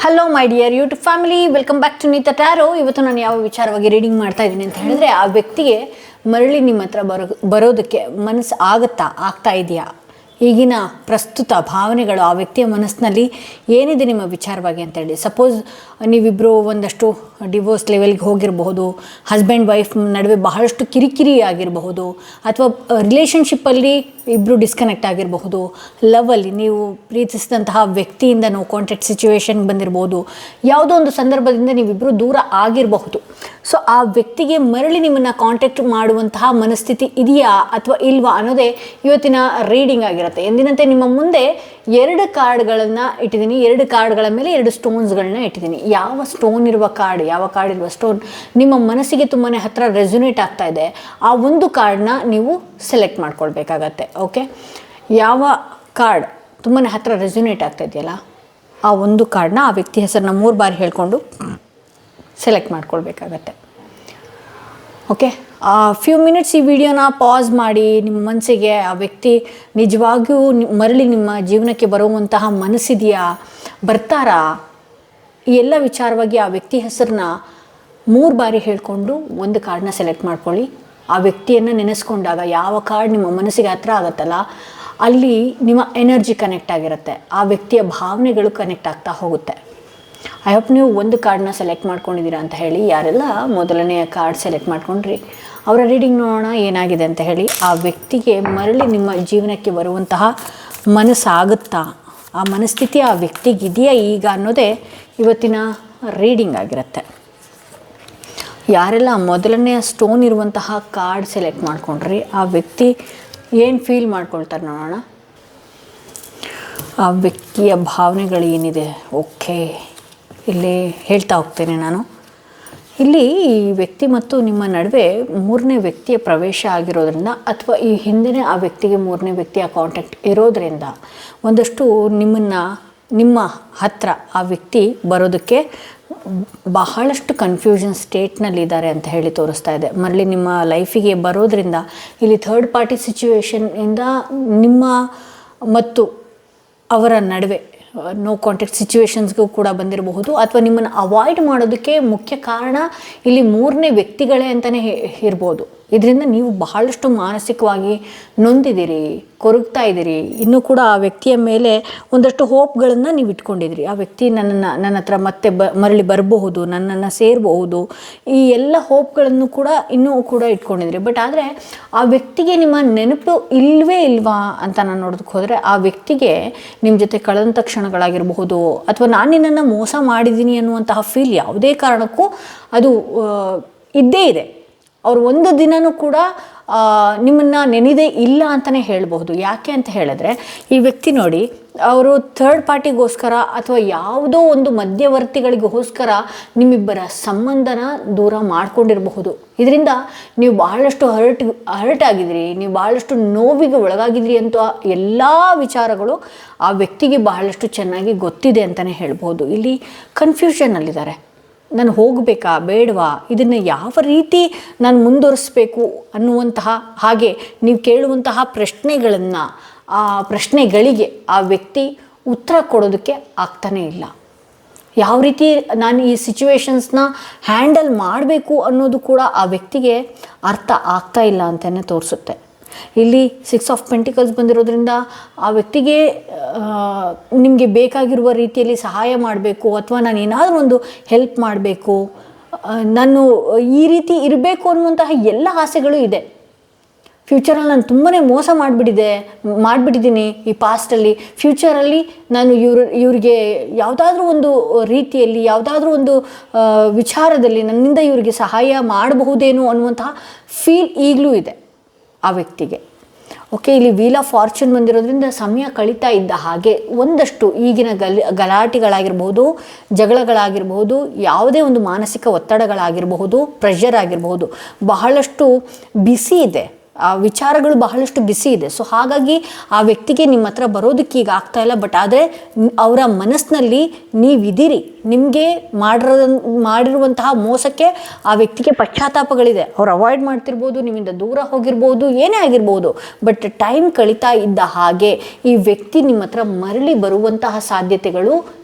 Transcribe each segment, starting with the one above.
Hello my dear YouTube family, welcome back to Neeta tarot. ಇವತ್ತು ನಾನು ಯಾವ ವಿಚಾರವಾಗಿ ರೀಡಿಂಗ್ ಮಾಡ್ತಾ ಇದ್ದೀನಿ ಅಂತ ಹೇಳಿದ್ರೆ, ಆ ವ್ಯಕ್ತಿಗೆ ಮರಳಿ ನಿಮ್ಮ ಹತ್ರ ಬರೋದಕ್ಕೆ ಮನಸ್ಸು ಆಗ್ತಾ ಇದೆಯಾ? ಈಗಿನ ಪ್ರಸ್ತುತ ಭಾವನೆಗಳು ಆ ವ್ಯಕ್ತಿಯ ಮನಸ್ಸಿನಲ್ಲಿ ಏನಿದೆ ನಿಮ್ಮ ವಿಚಾರವಾಗಿ ಅಂತೇಳಿ. ಸಪೋಸ್ ನೀವಿಬ್ಬರು ಒಂದಷ್ಟು ಡಿವೋರ್ಸ್ ಲೆವೆಲ್ಗೆ ಹೋಗಿರಬಹುದು, ಹಸ್ಬೆಂಡ್ ವೈಫ್ ನಡುವೆ ಬಹಳಷ್ಟು ಕಿರಿಕಿರಿ ಆಗಿರಬಹುದು, ಅಥವಾ ರಿಲೇಷನ್ಶಿಪ್ಪಲ್ಲಿ ಇಬ್ಬರು ಡಿಸ್ಕನೆಕ್ಟ್ ಆಗಿರಬಹುದು, ಲವಲ್ಲಿ ನೀವು ಪ್ರೀತಿಸಿದಂತಹ ವ್ಯಕ್ತಿಯಿಂದ ನೋ ಕಾಂಟ್ಯಾಕ್ಟ್ ಸಿಚುವೇಶನ್ ಬಂದಿರಬಹುದು, ಯಾವುದೋ ಒಂದು ಸಂದರ್ಭದಿಂದ ನೀವಿಬ್ಬರು ದೂರ ಆಗಿರಬಹುದು. ಸೊ ಆ ವ್ಯಕ್ತಿಗೆ ಮರಳಿ ನಿಮ್ಮನ್ನು ಕಾಂಟ್ಯಾಕ್ಟ್ ಮಾಡುವಂತಹ ಮನಸ್ಥಿತಿ ಇದೆಯಾ ಅಥವಾ ಇಲ್ವಾ ಅನ್ನೋದೇ ಇವತ್ತಿನ ರೀಡಿಂಗ್ ಆಗಿರುತ್ತೆ. ಎಂದಿನಂತೆ ನಿಮ್ಮ ಮುಂದೆ 2 ಕಾರ್ಡ್ಗಳನ್ನು ಇಟ್ಟಿದ್ದೀನಿ. 2 ಕಾರ್ಡ್ಗಳ ಮೇಲೆ 2 ಸ್ಟೋನ್ಸ್ಗಳನ್ನ ಇಟ್ಟಿದ್ದೀನಿ. ಯಾವ ಸ್ಟೋನ್ ಇರುವ ಕಾರ್ಡ್, ಯಾವ ಕಾರ್ಡ್ ಇರುವ ಸ್ಟೋನ್ ನಿಮ್ಮ ಮನಸ್ಸಿಗೆ ತುಂಬಾ ಹತ್ತಿರ ರೆಸೊನೇಟ್ ಆಗ್ತಾ ಇದೆ, ಆ ಒಂದು ಕಾರ್ಡ್ನ ನೀವು ಸೆಲೆಕ್ಟ್ ಮಾಡ್ಕೊಳ್ಬೇಕಾಗತ್ತೆ. ಓಕೆ, ಯಾವ ಕಾರ್ಡ್ ತುಂಬಾ ಹತ್ತಿರ ರೆಸೊನೇಟ್ ಆಗ್ತಾ ಇದೆಯಲ್ಲ, ಆ ಒಂದು ಕಾರ್ಡ್ನ ಆ ವ್ಯಕ್ತಿ ಹೆಸರನ್ನ 3 ಬಾರಿ ಹೇಳ್ಕೊಂಡು ಸೆಲೆಕ್ಟ್ ಮಾಡ್ಕೊಳ್ಬೇಕಾಗತ್ತೆ. ಓಕೆ, ಫ್ಯೂ ಮಿನಿಟ್ಸ್ ಈ ವಿಡಿಯೋನ ಪಾಸ್ ಮಾಡಿ ನಿಮ್ಮ ಮನಸ್ಸಿಗೆ ಆ ವ್ಯಕ್ತಿ ನಿಜವಾಗಿಯೂ ಮರಳಿ ನಿಮ್ಮ ಜೀವನಕ್ಕೆ ಬರುವಂತಹ ಮನಸ್ಸಿದೆಯಾ, ಬರ್ತಾರಾ, ಈ ಎಲ್ಲ ವಿಚಾರವಾಗಿ ಆ ವ್ಯಕ್ತಿ ಹೆಸರನ್ನ 3 ಬಾರಿ ಹೇಳ್ಕೊಂಡು ಒಂದು ಕಾರ್ಡನ್ನ ಸೆಲೆಕ್ಟ್ ಮಾಡ್ಕೊಳ್ಳಿ. ಆ ವ್ಯಕ್ತಿಯನ್ನು ನೆನೆಸ್ಕೊಂಡಾಗ ಯಾವ ಕಾರ್ಡ್ ನಿಮ್ಮ ಮನಸ್ಸಿಗೆ ಹತ್ರ ಆಗುತ್ತಲ್ಲ, ಅಲ್ಲಿ ನಿಮ್ಮ ಎನರ್ಜಿ ಕನೆಕ್ಟ್ ಆಗಿರುತ್ತೆ, ಆ ವ್ಯಕ್ತಿಯ ಭಾವನೆಗಳು ಕನೆಕ್ಟ್ ಆಗ್ತಾ ಹೋಗುತ್ತೆ. ಐ ಹೋಪ್ ನೀವು ಒಂದು ಕಾರ್ಡನ್ನ ಸೆಲೆಕ್ಟ್ ಮಾಡ್ಕೊಂಡಿದ್ದೀರಾ ಅಂತ ಹೇಳಿ. ಯಾರೆಲ್ಲ ಮೊದಲನೆಯ ಕಾರ್ಡ್ ಸೆಲೆಕ್ಟ್ ಮಾಡ್ಕೊಂಡ್ರಿ ಅವರ ರೀಡಿಂಗ್ ನೋಡೋಣ ಏನಾಗಿದೆ ಅಂತ ಹೇಳಿ. ಆ ವ್ಯಕ್ತಿಗೆ ಮರಳಿ ನಿಮ್ಮ ಜೀವನಕ್ಕೆ ಬರುವಂತಹ ಮನಸ್ಸಾಗುತ್ತಾ, ಆ ಮನಸ್ಥಿತಿ ಆ ವ್ಯಕ್ತಿಗಿದೆಯಾ ಈಗ ಅನ್ನೋದೇ ಇವತ್ತಿನ ರೀಡಿಂಗ್ ಆಗಿರುತ್ತೆ. ಯಾರೆಲ್ಲ ಮೊದಲನೆಯ ಸ್ಟೋನ್ ಇರುವಂತಹ ಕಾರ್ಡ್ ಸೆಲೆಕ್ಟ್ ಮಾಡ್ಕೊಂಡ್ರಿ ಆ ವ್ಯಕ್ತಿ ಏನು ಫೀಲ್ ಮಾಡ್ಕೊಳ್ತಾರೆ ನೋಡೋಣ. ಆ ವ್ಯಕ್ತಿಯ ಭಾವನೆಗಳು ಏನಿದೆ. ಓಕೆ, ಇಲ್ಲಿ ಹೇಳ್ತಾ ಹೋಗ್ತೇನೆ ನಾನು. ಇಲ್ಲಿ ಈ ವ್ಯಕ್ತಿ ಮತ್ತು ನಿಮ್ಮ ನಡುವೆ 3ನೇ ವ್ಯಕ್ತಿಯ ಪ್ರವೇಶ ಆಗಿರೋದ್ರಿಂದ, ಅಥವಾ ಈ ಹಿಂದಿನ ಆ ವ್ಯಕ್ತಿಗೆ 3ನೇ ವ್ಯಕ್ತಿಯ ಕಾಂಟ್ಯಾಕ್ಟ್ ಇರೋದರಿಂದ ಒಂದಷ್ಟು ನಿಮ್ಮ ಹತ್ರ ಆ ವ್ಯಕ್ತಿ ಬರೋದಕ್ಕೆ ಬಹಳಷ್ಟು ಕನ್ಫ್ಯೂಷನ್ ಸ್ಟೇಟ್ನಲ್ಲಿದ್ದಾರೆ ಅಂತ ಹೇಳಿ ತೋರಿಸ್ತಾ ಇದೆ. ಮರಳಿ ನಿಮ್ಮ ಲೈಫಿಗೆ ಬರೋದ್ರಿಂದ ಇಲ್ಲಿ ಥರ್ಡ್ ಪಾರ್ಟಿ ಸಿಚುವೇಶನ್ನಿಂದ ನಿಮ್ಮ ಮತ್ತು ಅವರ ನಡುವೆ ನೋ ಕಾಂಟ್ಯಾಕ್ಟ್ ಸಿಚುವೇಶನ್ಸ್ಗೂ ಕೂಡ ಬಂದಿರಬಹುದು, ಅಥವಾ ನಿಮ್ಮನ್ನು ಅವಾಯ್ಡ್ ಮಾಡೋದಕ್ಕೆ ಮುಖ್ಯ ಕಾರಣ ಇಲ್ಲಿ 3ನೇ ವ್ಯಕ್ತಿಗಳೇ ಅಂತಲೇ ಇರ್ಬೋದು. ಇದರಿಂದ ನೀವು ಬಹಳಷ್ಟು ಮಾನಸಿಕವಾಗಿ ನೊಂದಿದ್ದೀರಿ, ಕೊರಗ್ತಾ ಇದ್ದೀರಿ. ಇನ್ನೂ ಕೂಡ ಆ ವ್ಯಕ್ತಿಯ ಮೇಲೆ ಒಂದಷ್ಟು ಹೋಪ್ಗಳನ್ನು ನೀವು ಇಟ್ಕೊಂಡಿದ್ದೀರಿ. ಆ ವ್ಯಕ್ತಿ ನನ್ನ ಹತ್ರ ಮತ್ತೆ ಮರಳಿ ಬರಬಹುದು, ನನ್ನನ್ನು ಸೇರಬಹುದು, ಈ ಎಲ್ಲ ಹೋಪ್ಗಳನ್ನು ಕೂಡ ಇನ್ನೂ ಕೂಡ ಇಟ್ಕೊಂಡಿದ್ದೀರಿ. ಬಟ್ ಆದರೆ ಆ ವ್ಯಕ್ತಿಗೆ ನಿಮ್ಮ ನೆನಪು ಇಲ್ವಾ ಅಂತ ನಾನು ನೋಡೋದಕ್ಕೆ ಹೋದರೆ, ಆ ವ್ಯಕ್ತಿಗೆ ನಿಮ್ಮ ಜೊತೆ ಕಳೆದಂಥ ಕ್ಷಣಗಳಾಗಿರಬಹುದು, ಅಥವಾ ನಾನು ನಿನ್ನನ್ನು ಮೋಸ ಮಾಡಿದ್ದೀನಿ ಅನ್ನುವಂತಹ ಫೀಲ್ ಯಾವುದೇ ಕಾರಣಕ್ಕೂ ಅದು ಇದ್ದೇ ಇದೆ. ಅವರು ಒಂದು ದಿನವೂ ಕೂಡ ನಿಮ್ಮನ್ನು ನೆನೆದೇ ಇಲ್ಲ ಅಂತಲೇ ಹೇಳ್ಬಹುದು. ಯಾಕೆ ಅಂತ ಹೇಳಿದ್ರೆ, ಈ ವ್ಯಕ್ತಿ ನೋಡಿ, ಅವರು ಥರ್ಡ್ ಪಾರ್ಟಿಗೋಸ್ಕರ ಅಥವಾ ಯಾವುದೋ ಒಂದು ಮಧ್ಯವರ್ತಿಗಳಿಗೋಸ್ಕರ ನಿಮ್ಮಿಬ್ಬರ ಸಂಬಂಧನ ದೂರ ಮಾಡ್ಕೊಂಡಿರಬಹುದು. ಇದರಿಂದ ನೀವು ಬಹಳಷ್ಟು ಹರ್ಟ್ ಆಗಿದ್ದೀರಿ, ನೀವು ಬಹಳಷ್ಟು ನೋವಿಗೆ ಒಳಗಾಗಿದ್ದೀರಿ ಅಂತ ಎಲ್ಲ ವಿಚಾರಗಳು ಆ ವ್ಯಕ್ತಿಗೆ ಬಹಳಷ್ಟು ಚೆನ್ನಾಗಿ ಗೊತ್ತಿದೆ ಅಂತಲೇ ಹೇಳ್ಬೋದು. ಇಲ್ಲಿ ಕನ್ಫ್ಯೂಷನ್ನಲ್ಲಿದ್ದಾರೆ. ನಾನು ಹೋಗಬೇಕಾ ಬೇಡವಾ, ಇದನ್ನು ಯಾವ ರೀತಿ ನಾನು ಮುಂದುವರಿಸಬೇಕು ಅನ್ನುವಂತಹ, ಹಾಗೆ ನೀವು ಕೇಳುವಂತಹ ಪ್ರಶ್ನೆಗಳನ್ನು, ಆ ಪ್ರಶ್ನೆಗಳಿಗೆ ಆ ವ್ಯಕ್ತಿ ಉತ್ತರ ಕೊಡೋದಕ್ಕೆ ಆಗ್ತಾನೇ ಇಲ್ಲ. ಯಾವ ರೀತಿ ನಾನು ಈ ಸಿಚುವೇಶನ್ಸ್ನ ಹ್ಯಾಂಡಲ್ ಮಾಡಬೇಕು ಅನ್ನೋದು ಕೂಡ ಆ ವ್ಯಕ್ತಿಗೆ ಅರ್ಥ ಆಗ್ತಾ ಇಲ್ಲ ಅಂತಲೇ ತೋರಿಸುತ್ತೆ. ಇಲ್ಲಿ 6 ಆಫ್ ಪೆಂಟಿಕಲ್ಸ್ ಬಂದಿರೋದ್ರಿಂದ ಆ ವ್ಯಕ್ತಿಗೆ ನಿಮಗೆ ಬೇಕಾಗಿರುವ ರೀತಿಯಲ್ಲಿ ಸಹಾಯ ಮಾಡಬೇಕು, ಅಥವಾ ನಾನು ಏನಾದರೂ ಒಂದು ಹೆಲ್ಪ್ ಮಾಡಬೇಕು, ನಾನು ಈ ರೀತಿ ಇರಬೇಕು ಅನ್ನುವಂತಹ ಎಲ್ಲ ಆಸೆಗಳು ಇದೆ. ಫ್ಯೂಚರಲ್ಲಿ ನಾನು ತುಂಬಾ ಮೋಸ ಮಾಡಿಬಿಟ್ಟಿದ್ದೀನಿ ಈ ಪಾಸ್ಟಲ್ಲಿ. ಫ್ಯೂಚರಲ್ಲಿ ನಾನು ಇವ್ರಿಗೆ ಯಾವುದಾದ್ರೂ ಒಂದು ರೀತಿಯಲ್ಲಿ, ಯಾವುದಾದ್ರೂ ಒಂದು ವಿಚಾರದಲ್ಲಿ ನನ್ನಿಂದ ಇವರಿಗೆ ಸಹಾಯ ಮಾಡಬಹುದೇನೋ ಅನ್ನುವಂತಹ ಫೀಲ್ ಈಗಲೂ ಇದೆ ಆ ವ್ಯಕ್ತಿಗೆ. ಓಕೆ, ಇಲ್ಲಿ ವೀಲ್ ಆಫ್ ಫಾರ್ಚೂನ್ ಬಂದಿರೋದ್ರಿಂದ ಸಮಯ ಕಳೀತಾ ಇದ್ದ ಹಾಗೆ ಒಂದಷ್ಟು ಈಗಿನ ಗಲಾಟೆಗಳಾಗಿರ್ಬೋದು, ಜಗಳಗಳಾಗಿರ್ಬೋದು, ಯಾವುದೇ ಒಂದು ಮಾನಸಿಕ ಒತ್ತಡಗಳಾಗಿರಬಹುದು, ಪ್ರೆಷರ್ ಆಗಿರಬಹುದು, ಬಹಳಷ್ಟು ಬಿಸಿ ಇದೆ. ಆ ವಿಚಾರಗಳು ಬಹಳಷ್ಟು ಬಿಸಿ ಇದೆ. ಸೊ ಹಾಗಾಗಿ ಆ ವ್ಯಕ್ತಿಗೆ ನಿಮ್ಮ ಹತ್ರ ಬರೋದಕ್ಕೆ ಈಗ ಆಗ್ತಾ ಇಲ್ಲ. ಬಟ್ ಆದರೆ ಅವರ ಮನಸ್ಸಿನಲ್ಲಿ ನೀವಿದ್ದೀರಿ. ನಿಮಗೆ ಮಾಡಿರುವಂತಹ ಮೋಸಕ್ಕೆ ಆ ವ್ಯಕ್ತಿಗೆ ಪಶ್ಚಾತ್ತಾಪಗಳಿದೆ. ಅವ್ರು ಅವಾಯ್ಡ್ ಮಾಡ್ತಿರ್ಬೋದು, ನಿಮ್ಮಿಂದ ದೂರ ಹೋಗಿರ್ಬೋದು, ಏನೇ ಆಗಿರ್ಬೋದು. ಬಟ್ ಟೈಮ್ ಕಳೀತಾ ಇದ್ದ ಹಾಗೆ ಈ ವ್ಯಕ್ತಿ ನಿಮ್ಮ ಹತ್ರ ಮರಳಿ ಬರುವಂತಹ ಸಾಧ್ಯತೆಗಳು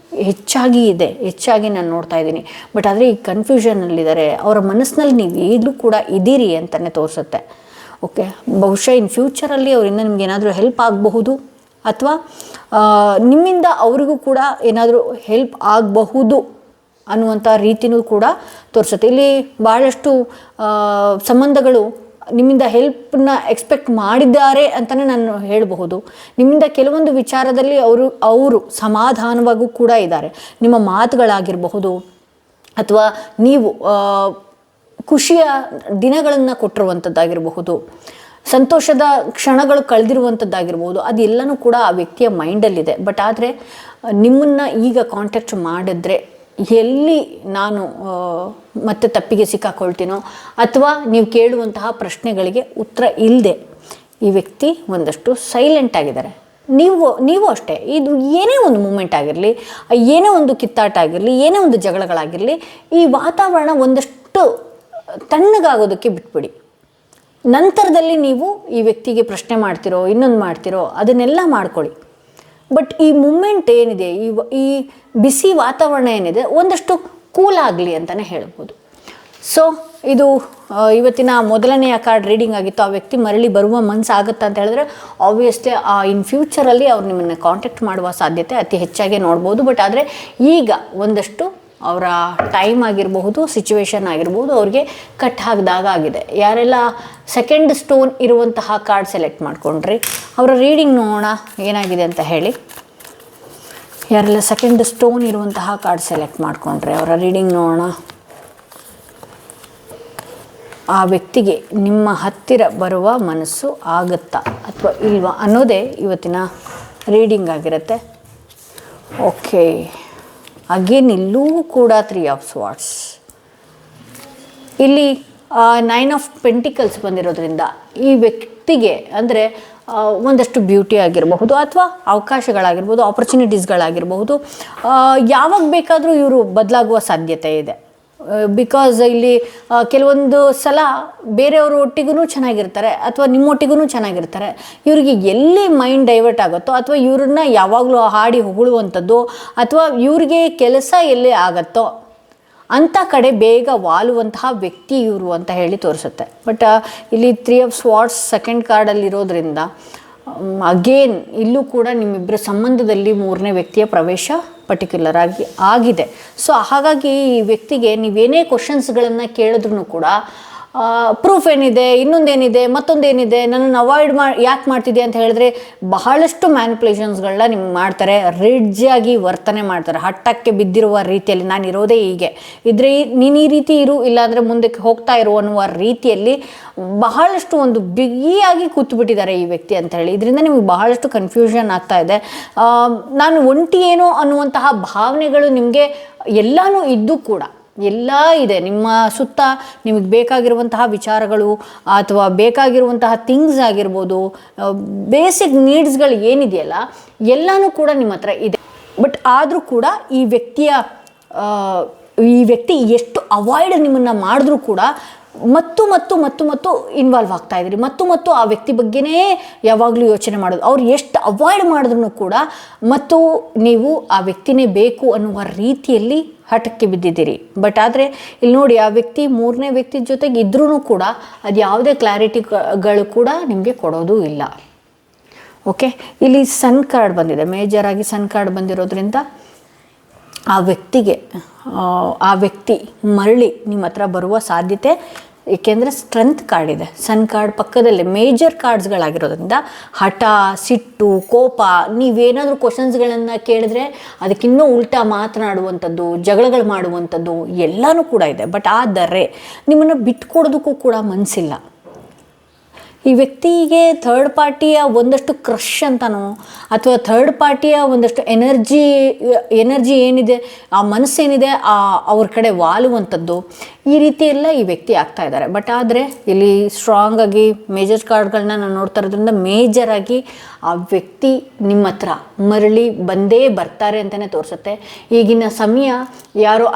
ಹೆಚ್ಚಾಗಿ ನಾನು ನೋಡ್ತಾ ಇದ್ದೀನಿ. ಬಟ್ ಆದರೆ ಈ ಕನ್ಫ್ಯೂಷನಲ್ಲಿದ್ದಾರೆ, ಅವರ ಮನಸ್ಸಿನಲ್ಲಿ ನೀವು ಈಗಲೂ ಕೂಡ ಇದ್ದೀರಿ ಅಂತಲೇ ತೋರಿಸುತ್ತೆ. ಓಕೆ, ಬಹುಶಃ ಇನ್ ಫ್ಯೂಚರಲ್ಲಿ ಅವರಿಂದ ನಿಮ್ಗೆ ಏನಾದರೂ ಹೆಲ್ಪ್ ಆಗಬಹುದು, ಅಥವಾ ನಿಮ್ಮಿಂದ ಅವರಿಗೂ ಕೂಡ ಏನಾದರೂ ಹೆಲ್ಪ್ ಆಗಬಹುದು ಅನ್ನುವಂಥ ರೀತಿಯೂ ಕೂಡ ತೋರಿಸುತ್ತೆ. ಇಲ್ಲಿ ಭಾಳಷ್ಟು ಸಂಬಂಧಗಳು ನಿಮ್ಮಿಂದ ಹೆಲ್ಪನ್ನ ಎಕ್ಸ್ಪೆಕ್ಟ್ ಮಾಡಿದ್ದಾರೆ ಅಂತಲೇ ನಾನು ಹೇಳಬಹುದು. ನಿಮ್ಮಿಂದ ಕೆಲವೊಂದು ವಿಚಾರದಲ್ಲಿ ಅವರು ಸಮಾಧಾನವಾಗೂ ಕೂಡ ಇದ್ದಾರೆ. ನಿಮ್ಮ ಮಾತುಗಳಾಗಿರಬಹುದು, ಅಥವಾ ನೀವು ಖುಷಿಯ ದಿನಗಳನ್ನು ಕೊಟ್ಟಿರುವಂಥದ್ದಾಗಿರಬಹುದು, ಸಂತೋಷದ ಕ್ಷಣಗಳು ಕಳೆದಿರುವಂಥದ್ದಾಗಿರ್ಬೋದು, ಅದೆಲ್ಲನೂ ಕೂಡ ಆ ವ್ಯಕ್ತಿಯ ಮೈಂಡಲ್ಲಿದೆ. ಬಟ್ ಆದರೆ ನಿಮ್ಮನ್ನು ಈಗ ಕಾಂಟ್ಯಾಕ್ಟ್ ಮಾಡಿದ್ರೆ ಎಲ್ಲಿ ನಾನು ಮತ್ತೆ ತಪ್ಪಿಗೆ ಸಿಕ್ಕಾಕೊಳ್ತೀನೋ, ಅಥವಾ ನೀವು ಕೇಳುವಂತಹ ಪ್ರಶ್ನೆಗಳಿಗೆ ಉತ್ತರ ಇಲ್ಲದೆ ಈ ವ್ಯಕ್ತಿ ಒಂದಷ್ಟು ಸೈಲೆಂಟ್ ಆಗಿದ್ದಾರೆ. ನೀವು ಅಷ್ಟೇ, ಇದು ಏನೇ ಒಂದು ಮೂಮೆಂಟ್ ಆಗಿರಲಿ, ಏನೇ ಒಂದು ಕಿತ್ತಾಟ ಆಗಿರಲಿ, ಏನೇ ಒಂದು ಜಗಳಗಳಾಗಿರಲಿ, ಈ ವಾತಾವರಣ ಒಂದಷ್ಟು ತಣ್ಣಗಾಗೋದಕ್ಕೆ ಬಿಟ್ಬಿಡಿ. ನಂತರದಲ್ಲಿ ನೀವು ಈ ವ್ಯಕ್ತಿಗೆ ಪ್ರಶ್ನೆ ಮಾಡ್ತಿರೋ, ಇನ್ನೊಂದು ಮಾಡ್ತಿರೋ, ಅದನ್ನೆಲ್ಲ ಮಾಡ್ಕೊಳ್ಳಿ. ಬಟ್ ಈ ಮೂಮೆಂಟ್ ಏನಿದೆ, ಈ ಬಿಸಿ ವಾತಾವರಣ ಏನಿದೆ, ಒಂದಷ್ಟು ಕೂಲ್ ಆಗಲಿ ಅಂತಲೇ ಹೇಳ್ಬೋದು. ಸೊ ಇದು ಇವತ್ತಿನ ಮೊದಲನೆಯ ಕಾರ್ಡ್ ರೀಡಿಂಗ್ ಆಗಿತ್ತು. ಆ ವ್ಯಕ್ತಿ ಮರಳಿ ಬರುವ ಮನಸ್ಸಾಗುತ್ತಾ ಅಂತ ಹೇಳಿದ್ರೆ ಆಬ್ವಿಯಸ್ಲಿ ಇನ್ ಫ್ಯೂಚರಲ್ಲಿ ಅವ್ರು ನಿಮ್ಮನ್ನು ಕಾಂಟ್ಯಾಕ್ಟ್ ಮಾಡುವ ಸಾಧ್ಯತೆ ಅತಿ ಹೆಚ್ಚಾಗಿ ನೋಡ್ಬೋದು. ಬಟ್ ಆದರೆ ಈಗ ಒಂದಷ್ಟು ಅವರ ಟೈಮ್ ಆಗಿರಬಹುದು, ಸಿಚುವೇಶನ್ ಆಗಿರ್ಬೋದು, ಅವ್ರಿಗೆ ಕಟ್ ಹಾಕಿದಾಗ ಆಗಿದೆ. ಯಾರೆಲ್ಲ ಸೆಕೆಂಡ್ ಸ್ಟೋನ್ ಇರುವಂತಹ ಕಾರ್ಡ್ ಸೆಲೆಕ್ಟ್ ಮಾಡ್ಕೊಂಡ್ರಿ, ಅವರ ರೀಡಿಂಗ್ ನೋಡೋಣ ಏನಾಗಿದೆ ಅಂತ ಹೇಳಿ. ಯಾರೆಲ್ಲ ಸೆಕೆಂಡ್ ಸ್ಟೋನ್ ಇರುವಂತಹ ಕಾರ್ಡ್ ಸೆಲೆಕ್ಟ್ ಮಾಡ್ಕೊಂಡ್ರೆ ಅವರ ರೀಡಿಂಗ್ ನೋಡೋಣ. ಆ ವ್ಯಕ್ತಿಗೆ ನಿಮ್ಮ ಹತ್ತಿರ ಬರುವ ಮನಸ್ಸು ಆಗುತ್ತಾ ಅಥವಾ ಇಲ್ವಾ ಅನ್ನೋದೇ ಇವತ್ತಿನ ರೀಡಿಂಗ್ ಆಗಿರುತ್ತೆ. ಓಕೆ, ಅಗೇನ್ ಇಲ್ಲೂ ಕೂಡ 3 ಆಫ್ ಸ್ವಾರ್ಡ್ಸ್. ಇಲ್ಲಿ 9 ಆಫ್ ಪೆಂಟಿಕಲ್ಸ್ ಬಂದಿರೋದ್ರಿಂದ ಈ ವ್ಯಕ್ತಿಗೆ ಅಂದರೆ ಒಂದಷ್ಟು ಬ್ಯೂಟಿ ಆಗಿರಬಹುದು, ಅಥವಾ ಅವಕಾಶಗಳಾಗಿರ್ಬೋದು, ಆಪರ್ಚುನಿಟೀಸ್ಗಳಾಗಿರಬಹುದು, ಯಾವಾಗ ಬೇಕಾದರೂ ಇವರು ಬದಲಾಗುವ ಸಾಧ್ಯತೆ ಇದೆ. ಬಿಕಾಸ್ ಇಲ್ಲಿ ಕೆಲವೊಂದು ಸಲ ಬೇರೆಯವ್ರ ಒಟ್ಟಿಗೂ ಚೆನ್ನಾಗಿರ್ತಾರೆ, ಅಥವಾ ನಿಮ್ಮೊಟ್ಟಿಗೂ ಚೆನ್ನಾಗಿರ್ತಾರೆ. ಇವರಿಗೆ ಎಲ್ಲಿ ಮೈಂಡ್ ಡೈವರ್ಟ್ ಆಗುತ್ತೋ, ಅಥವಾ ಇವ್ರನ್ನ ಯಾವಾಗಲೂ ಹಾಡಿ ಹೊಗಳುವಂಥದ್ದು, ಅಥವಾ ಇವ್ರಿಗೆ ಕೆಲಸ ಎಲ್ಲೇ ಆಗುತ್ತೋ ಅಂಥ ಕಡೆ ಬೇಗ ವಾಲುವಂತಹ ವ್ಯಕ್ತಿ ಇವರು ಅಂತ ಹೇಳಿ ತೋರಿಸುತ್ತೆ. ಬಟ್ ಇಲ್ಲಿ 3 ಆಫ್ ಸ್ವಾರ್ಡ್ಸ್ ಸೆಕೆಂಡ್ ಕಾರ್ಡಲ್ಲಿರೋದ್ರಿಂದ ಅಗೇನ್ ಇಲ್ಲೂ ಕೂಡ ನಿಮ್ಮಿಬ್ಬರ ಸಂಬಂಧದಲ್ಲಿ 3ನೇ ವ್ಯಕ್ತಿಯ ಪ್ರವೇಶ ಪರ್ಟಿಕ್ಯುಲರ್ ಆಗಿದೆ. ಸೊ ಹಾಗಾಗಿ ಈ ವ್ಯಕ್ತಿಗೆ ನೀವೇನೇ ಕ್ವಶನ್ಸ್ಗಳನ್ನು ಕೇಳಿದ್ರೂ ಕೂಡ ಪ್ರೂಫ್ ಏನಿದೆ, ಇನ್ನೊಂದೇನಿದೆ, ಮತ್ತೊಂದೇನಿದೆ, ನನ್ನನ್ನು ಅವಾಯ್ಡ್ ಯಾಕೆ ಮಾಡ್ತಿದ್ದೆ ಅಂತ ಹೇಳಿದ್ರೆ ಬಹಳಷ್ಟು ಮ್ಯಾನಿಪುಲೇಷನ್ಸ್ಗಳನ್ನ ನಿಮ್ಗೆ ಮಾಡ್ತಾರೆ. ರಿಡ್ಜಾಗಿ ವರ್ತನೆ ಮಾಡ್ತಾರೆ, ಹಠಕ್ಕೆ ಬಿದ್ದಿರುವ ರೀತಿಯಲ್ಲಿ. ನಾನು ಇರೋದೇ ಹೀಗೆ ಇದ್ರೆ ನೀನು ಈ ರೀತಿ ಇರು, ಇಲ್ಲಾಂದರೆ ಮುಂದಕ್ಕೆ ಹೋಗ್ತಾ ಇರು ಅನ್ನುವ ರೀತಿಯಲ್ಲಿ ಬಹಳಷ್ಟು ಒಂದು ಬಿಗಿಯಾಗಿ ಕೂತ್ಬಿಟ್ಟಿದ್ದಾರೆ ಈ ವ್ಯಕ್ತಿ ಅಂತ ಹೇಳಿ. ಇದರಿಂದ ನಿಮಗೆ ಬಹಳಷ್ಟು ಕನ್ಫ್ಯೂಷನ್ ಆಗ್ತಾ ಇದೆ. ನಾನು ಒಂಟಿ ಏನೋ ಅನ್ನುವಂತಹ ಭಾವನೆಗಳು ನಿಮಗೆ ಎಲ್ಲನೂ ಇದ್ದು ಕೂಡ ಎಲ್ಲ ಇದೆ ನಿಮ್ಮ ಸುತ್ತ. ನಿಮಗೆ ಬೇಕಾಗಿರುವಂತಹ ವಿಚಾರಗಳು ಅಥವಾ ಬೇಕಾಗಿರುವಂತಹ ಥಿಂಗ್ಸ್ ಆಗಿರ್ಬೋದು, ಬೇಸಿಕ್ ನೀಡ್ಸ್ಗಳು ಏನಿದೆಯಲ್ಲ ಎಲ್ಲನೂ ಕೂಡ ನಿಮ್ಮ ಹತ್ರ ಇದೆ. ಬಟ್ ಆದರೂ ಕೂಡ ಈ ವ್ಯಕ್ತಿ ಎಷ್ಟು ಅವಾಯ್ಡ್ ನಿಮ್ಮನ್ನು ಮಾಡಿದ್ರೂ ಕೂಡ ಮತ್ತು ಇನ್ವಾಲ್ವ್ ಆಗ್ತಾ ಇದ್ರಿ, ಮತ್ತು ಆ ವ್ಯಕ್ತಿ ಬಗ್ಗೆನೇ ಯಾವಾಗಲೂ ಯೋಚನೆ ಮಾಡೋದು. ಅವ್ರು ಎಷ್ಟು ಅವಾಯ್ಡ್ ಮಾಡಿದ್ರೂ ಕೂಡ ಮತ್ತು ನೀವು ಆ ವ್ಯಕ್ತಿನೇ ಬೇಕು ಅನ್ನುವ ರೀತಿಯಲ್ಲಿ ಹಠಕ್ಕೆ ಬಿದ್ದಿದ್ದೀರಿ. ಬಟ್ ಆದರೆ ಇಲ್ಲಿ ನೋಡಿ, ಆ ವ್ಯಕ್ತಿ 3ನೇ ವ್ಯಕ್ತಿ ಜೊತೆಗೆ ಇದ್ರೂ ಕೂಡ ಅದು ಯಾವುದೇ ಕ್ಲಾರಿಟಿಗಳು ಕೂಡ ನಿಮಗೆ ಕೊಡೋದು ಇಲ್ಲ. ಓಕೆ, ಇಲ್ಲಿ ಸನ್ ಕಾರ್ಡ್ ಬಂದಿದೆ, ಮೇಜರಾಗಿ ಸನ್ ಕಾರ್ಡ್ ಬಂದಿರೋದ್ರಿಂದ ಆ ವ್ಯಕ್ತಿ ಮರಳಿ ನಿಮ್ಮ ಹತ್ರ ಬರುವ ಸಾಧ್ಯತೆ, ಏಕೆಂದರೆ ಸ್ಟ್ರೆಂತ್ ಕಾರ್ಡ್ ಇದೆ. ಸನ್ ಕಾರ್ಡ್ ಪಕ್ಕದಲ್ಲೇ ಮೇಜರ್ ಕಾರ್ಡ್ಸ್ಗಳಾಗಿರೋದ್ರಿಂದ ಹಠ, ಸಿಟ್ಟು, ಕೋಪ, ನೀವೇನಾದರೂ ಕ್ವಶನ್ಸ್ಗಳನ್ನು ಕೇಳಿದ್ರೆ ಅದಕ್ಕಿನ್ನೂ ಉಲ್ಟಾ ಮಾತನಾಡುವಂಥದ್ದು, ಜಗಳಗಳು ಮಾಡುವಂಥದ್ದು ಎಲ್ಲನೂ ಕೂಡ ಇದೆ. ಬಟ್ ಆದರೆ ನಿಮ್ಮನ್ನು ಬಿಟ್ಕೊಡೋದಕ್ಕೂ ಕೂಡ ಮನಸ್ಸಿಲ್ಲ. ಈ ವ್ಯಕ್ತಿಗೆ ಥರ್ಡ್ ಪಾರ್ಟಿಯ ಒಂದಷ್ಟು ಕ್ರಷ್ ಅಂತನೋ, ಅಥವಾ ಥರ್ಡ್ ಪಾರ್ಟಿಯ ಒಂದಷ್ಟು ಎನರ್ಜಿ ಏನಿದೆ, ಆ ಮನಸ್ಸೇನಿದೆ ಅವ್ರ ಕಡೆ ವಾಲುವಂಥದ್ದು, ಈ ರೀತಿ ಎಲ್ಲ ಈ ವ್ಯಕ್ತಿ ಆಗ್ತಾ ಇದ್ದಾರೆ. ಬಟ್ ಆದರೆ ಇಲ್ಲಿ ಸ್ಟ್ರಾಂಗ್ ಆಗಿ ಮೇಜರ್ ಕಾರ್ಡ್ಗಳನ್ನ ನಾನು ನೋಡ್ತಾ ಇರೋದ್ರಿಂದ ಮೇಜರಾಗಿ ಆ ವ್ಯಕ್ತಿ ನಿಮ್ಮ ಹತ್ರ ಮರಳಿ ಬಂದೇ ಬರ್ತಾರೆ ಅಂತಲೇ ತೋರಿಸುತ್ತೆ. ಈಗಿನ ಸಮಯ ಯಾರೋ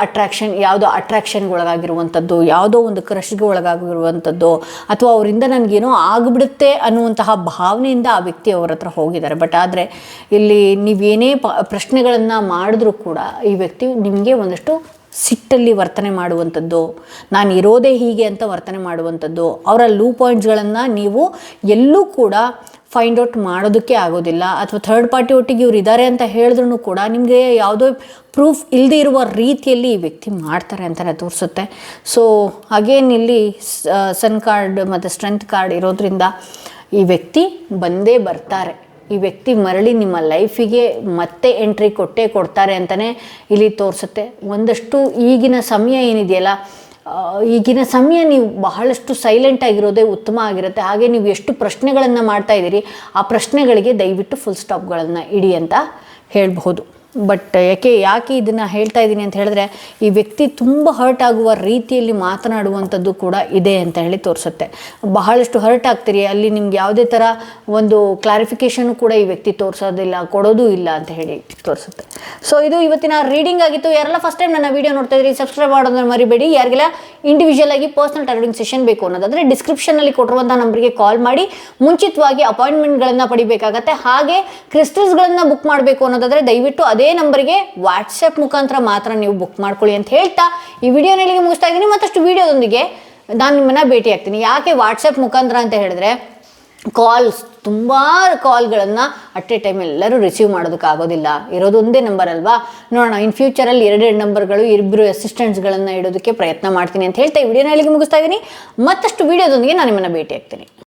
ಯಾವುದೋ ಅಟ್ರಾಕ್ಷನ್ಗೆ ಒಳಗಾಗಿರುವಂಥದ್ದು, ಯಾವುದೋ ಒಂದು ಕ್ರಷ್ಗೆ ಒಳಗಾಗಿರುವಂಥದ್ದು, ಅಥವಾ ಅವರಿಂದ ನನಗೇನೋ ಆಗಿಬಿಡುತ್ತೆ ಅನ್ನುವಂತಹ ಭಾವನೆಯಿಂದ ಆ ವ್ಯಕ್ತಿ ಅವ್ರ ಹತ್ರ ಹೋಗಿದ್ದಾರೆ. ಬಟ್ ಆದರೆ ಇಲ್ಲಿ ನೀವೇನೇ ಪ್ರಶ್ನೆಗಳನ್ನು ಮಾಡಿದ್ರೂ ಕೂಡ ಈ ವ್ಯಕ್ತಿ ನಿಮಗೆ ಒಂದಷ್ಟು ಸಿಟ್ಟಲ್ಲಿ ವರ್ತನೆ ಮಾಡುವಂಥದ್ದು, ನಾನು ಇರೋದೇ ಹೀಗೆ ಅಂತ ವರ್ತನೆ ಮಾಡುವಂಥದ್ದು, ಅವರ ಲೂ ಪಾಯಿಂಟ್ಸ್ಗಳನ್ನು ನೀವು ಎಲ್ಲೂ ಕೂಡ ಫೈಂಡ್ ಔಟ್ ಮಾಡೋದಕ್ಕೆ ಆಗೋದಿಲ್ಲ. ಅಥವಾ ಥರ್ಡ್ ಪಾರ್ಟಿ ಒಟ್ಟಿಗೆ ಇವ್ರು ಇದ್ದಾರೆ ಅಂತ ಹೇಳಿದ್ರೂ ಕೂಡ ನಿಮಗೆ ಯಾವುದೋ ಪ್ರೂಫ್ ಇಲ್ಲದೆ ಇರುವ ರೀತಿಯಲ್ಲಿ ಈ ವ್ಯಕ್ತಿ ಮಾಡ್ತಾರೆ ಅಂತಲೇ ತೋರಿಸುತ್ತೆ. ಸೊ ಅಗೇನ್ ಇಲ್ಲಿ ಸನ್ ಕಾರ್ಡ್ ಮತ್ತು ಸ್ಟ್ರೆಂತ್ ಕಾರ್ಡ್ ಇರೋದ್ರಿಂದ ಈ ವ್ಯಕ್ತಿ ಬಂದೇ ಬರ್ತಾರೆ. ಈ ವ್ಯಕ್ತಿ ಮರಳಿ ನಿಮ್ಮ ಲೈಫಿಗೆ ಮತ್ತೆ ಎಂಟ್ರಿ ಕೊಡ್ತಾರೆ ಅಂತಲೇ ಇಲ್ಲಿ ತೋರಿಸುತ್ತೆ. ಒಂದಷ್ಟು ಈಗಿನ ಸಮಯ ಏನಿದೆಯಲ್ಲ, ಈಗಿನ ಸಮಯ ನೀವು ಬಹಳಷ್ಟು ಸೈಲೆಂಟ್ ಆಗಿರೋದೇ ಉತ್ತಮ ಆಗಿರುತ್ತೆ. ಹಾಗೆ ನೀವು ಎಷ್ಟು ಪ್ರಶ್ನೆಗಳನ್ನು ಮಾಡ್ತಾ ಇದ್ದೀರಿ ಆ ಪ್ರಶ್ನೆಗಳಿಗೆ ದಯವಿಟ್ಟು ಫುಲ್ ಸ್ಟಾಪ್ಗಳನ್ನು ಇಡಿ ಅಂತ ಹೇಳಬಹುದು. ಬಟ್ ಯಾಕೆ ಇದನ್ನು ಹೇಳ್ತಾ ಇದ್ದೀನಿ ಅಂತ ಹೇಳಿದ್ರೆ, ಈ ವ್ಯಕ್ತಿ ತುಂಬ ಹರ್ಟ್ ಆಗುವ ರೀತಿಯಲ್ಲಿ ಮಾತನಾಡುವಂಥದ್ದು ಕೂಡ ಇದೆ ಅಂತ ಹೇಳಿ ತೋರಿಸುತ್ತೆ. ಬಹಳಷ್ಟು ಹರ್ಟ್ ಆಗ್ತೀರಿ, ಅಲ್ಲಿ ನಿಮ್ಗೆ ಯಾವುದೇ ಥರ ಒಂದು ಕ್ಲಾರಿಫಿಕೇಷನ್ ಕೂಡ ಈ ವ್ಯಕ್ತಿ ತೋರಿಸೋದಿಲ್ಲ, ಕೊಡೋದು ಇಲ್ಲ ಅಂತ ಹೇಳಿ ತೋರಿಸುತ್ತೆ. ಸೊ ಇದು ಇವತ್ತಿನ ರೀಡಿಂಗ್ ಆಗಿತ್ತು. ಯಾರೆಲ್ಲ ಫಸ್ಟ್ ಟೈಮ್ ನನ್ನ ವೀಡಿಯೋ ನೋಡ್ತಾ ಇದ್ರಿ ಸಬ್ಸ್ಕ್ರೈಬ್ ಮಾಡೋದನ್ನ ಮರಿಬೇಡಿ. ಯಾರಿಗೆಲ್ಲ ಇಂಡಿವಿಜುವಲ್ ಆಗಿ ಪರ್ಸನಲ್ ಟಾರೋಟಿಂಗ್ ಸೆಷನ್ ಬೇಕು ಅನ್ನೋದಾದರೆ ಡಿಸ್ಕ್ರಿಪ್ಷನಲ್ಲಿ ಕೊಟ್ಟಿರುವಂಥ ನಂಬರ್ಗೆ ಕಾಲ್ ಮಾಡಿ ಮುಂಚಿತವಾಗಿ ಅಪಾಯಿಂಟ್ಮೆಂಟ್ಗಳನ್ನು ಪಡಿಬೇಕಾಗತ್ತೆ. ಹಾಗೆ ಕ್ರಿಸ್ಟಲ್ಸ್ಗಳನ್ನು ಬುಕ್ ಮಾಡಬೇಕು ಅನ್ನೋದಾದರೆ ದಯವಿಟ್ಟು ಅದೇ ನಂಬರ್ಗೆ ವಾಟ್ಸಪ್ ಮುಖಾಂತರ ಮಾತ್ರ ನೀವು ಬುಕ್ ಮಾಡ್ಕೊಳ್ಳಿ ಅಂತ ಹೇಳ್ತಾ ಈ ವಿಡಿಯೋನ ಇಲ್ಲಿಗೆ ಮುಗಿಸ್ತಾ ಇದ್ದೀನಿ. ಮತ್ತಷ್ಟು ವಿಡಿಯೋದೊಂದಿಗೆ ನಾನು ನಿಮ್ಮನ್ನು ಭೇಟಿ ಆಗ್ತೀನಿ. ಯಾಕೆ ವಾಟ್ಸಪ್ ಮುಖಾಂತರ ಅಂತ ಹೇಳಿದ್ರೆ, ತುಂಬ ಕಾಲ್ಗಳನ್ನು ಅಟ್ ಎ ಟೈಮ್ ಎಲ್ಲರೂ ರಿಸೀವ್ ಮಾಡೋದಕ್ಕಾಗೋದಿಲ್ಲ, ಇರೋದೊಂದೇ ನಂಬರ್ ಅಲ್ವಾ. ನೋಡೋಣ ಇನ್ ಫ್ಯೂಚರಲ್ಲಿ 2 ನಂಬರ್ಗಳು 2 ಅಸಿಸ್ಟೆಂಟ್ಸ್ಗಳನ್ನು ಇಡೋದಕ್ಕೆ ಪ್ರಯತ್ನ ಮಾಡ್ತೀನಿ ಅಂತ ಹೇಳ್ತಾ ಈ ವಿಡಿಯೋನ ಇಲ್ಲಿಗೆ ಮುಗಿಸ್ತಾ ಇದ್ದೀನಿ. ಮತ್ತಷ್ಟು ವಿಡಿಯೋದೊಂದಿಗೆ ನಾನು ನಿಮ್ಮನ್ನು ಭೇಟಿ ಆಗ್ತೀನಿ.